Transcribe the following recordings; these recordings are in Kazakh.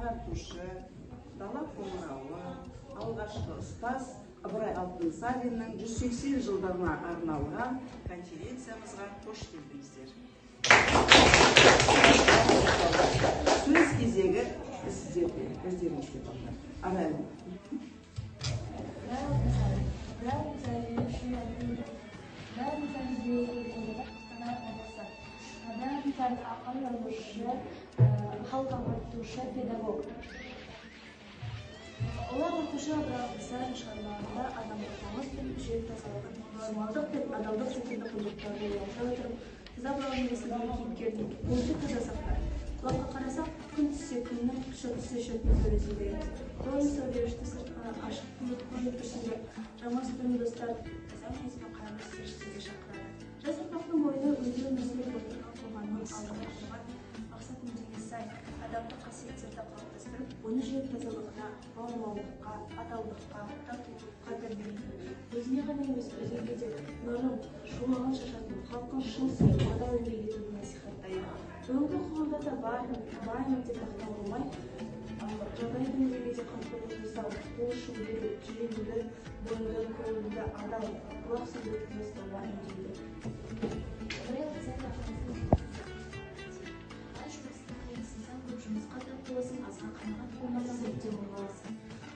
ағартушы, дала қоңырауы, алғашқы ұстаз Ыбырай Алтынсариннің 180 жылдығына арналған конференциямызға қош келдіңіздер. Сөз кезегі сіздерде, өздеріңізге балдар. Арайлы. Халық ағартушы, педагог. Олар оқушы Ыбырай Алтынсарин шығармаларында адамдық намыс пен жүрек тазалығын, нормалдық пен адалдық секілді құндылықтарды ұялта отырып, таза бұрау немесіндегі кейіпкердің өзі таза сақтар. Құлаққа қарасақ, күн түссе күннің, шөп түссе шөптің сөресін береді. Ролын сәулеушті сыртқа ашық күндік қойып тұрсында, жаман сүтінің достар таза мінезбен қарамыз серіштеге шақырады. Жас ұрпақтың бойына өзінің өзіне отырған қоғамның алдыға қойған мақсат мүддеге сай адамдық қасиеттерді қалыптастырып, оны жүрек тазалығына, бауырмалдыққа, адалдыққа, татулыққа тәрбиелейді. Өзіне ғана емес, өзгеге де нұрын, шуағын шашатын, халқын шын сүйіп, адал еңбек етуді насихаттайды. Бүгінгі қоғамда да бармын деп мақтанылмай, жағдай деңгейде де қамқорлық жасау, қол ұшын беру, жүрегіңді, бойыңды, көңіліңді адал, құлақ сөзді тыңдастауға үндейді. Жұмысқа тартыласың, азға қанағат болмаса зерттеу болғаласың.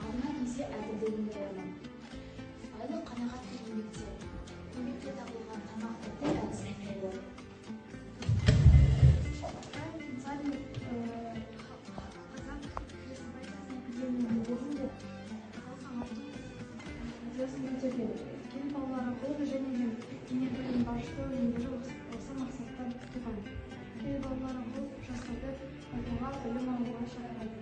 Алдына келсе әділдігін қоямын. Айлы қанағат еңбекте, еңбекте табылған тамақ тәтті әдісі болды. Кен балалар арқылы және дене білім бағыштау еңбегі осы мақсаттан туған. Кен балалар арқылы жастарды айтуға, білім алуға шақырады.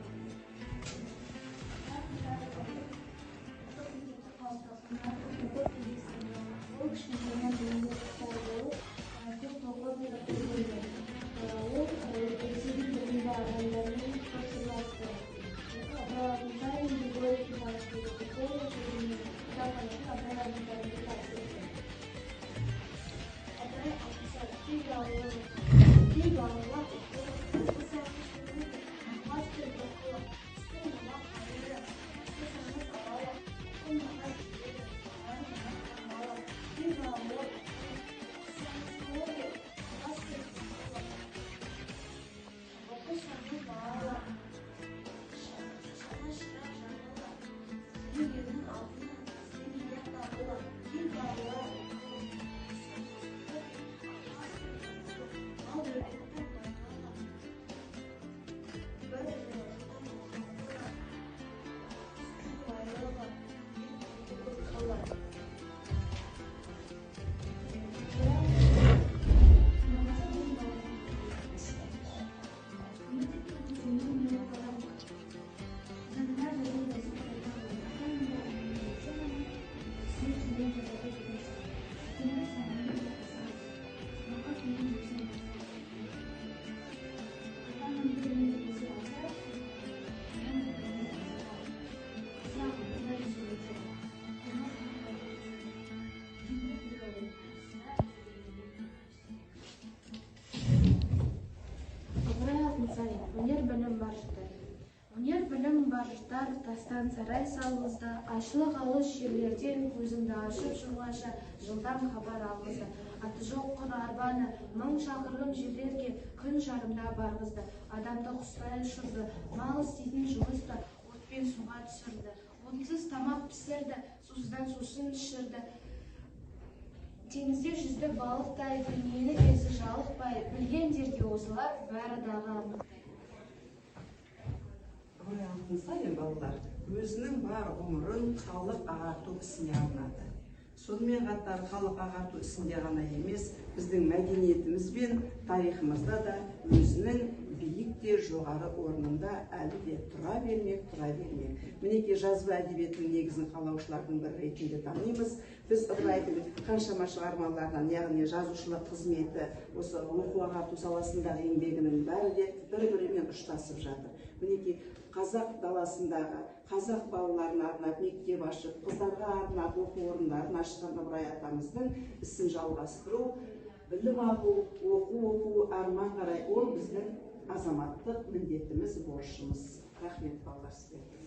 Ол кішкентайынан дейінгі құқтар болып, көп тоғыр беріп көргенді. Ол ресейдің бірінде ағайындармен тапсырылады. Ыбырай Алтынсарин өнер білім бар жұрттар. Өнер білім бар жұрттар, тастан сарай салғызды, ашылық алыс жерлерден көзімді ашып жүрғанша жылдам хабар алғызды. Аты жоқ құр арбаны, мың шақырым жерлерге күн жарымда барғызды. Адамды құстай ұшырды, мал істейтін жұмысты отпен суға түсірді. Отсыз тамақ пісірді, сусыздан сусын ішірді. Теңізде жүзді балықтай, дүниені кезі жалықпай, білгендерге осылар бәрі дағы анықтай. Ыбырай Алтынсарин балалар өзінің бар ғұмырын халық ағарту ісіне арнады. Сонымен қатар халық ағарту ісінде ғана емес, біздің мәдениетіміз бен тарихымызда да өзінің биік те жоғары орнында әлі де тұра бермек. Мінеки жазба әдебиетінің негізін қалаушылардың бірі ретінде танимыз. Біз Ыбырайдың қаншама шығармаларынан, яғни жазушылық қызметі, осы оқу ағарту саласындағы еңбегінің бәрі де бір-бірімен ұштасып жатыр. Мінеки қазақ даласындағы қазақ балаларына арнап мектеп ашып, қыздарға арнап оқу орындарын ашқан Ыбырай атамыздың ісін жалғастыру, білім алу, оқу, арман қарай, ол біздің азаматтық міндетіміз, борышымыз. Рахмет балалар сіздерге.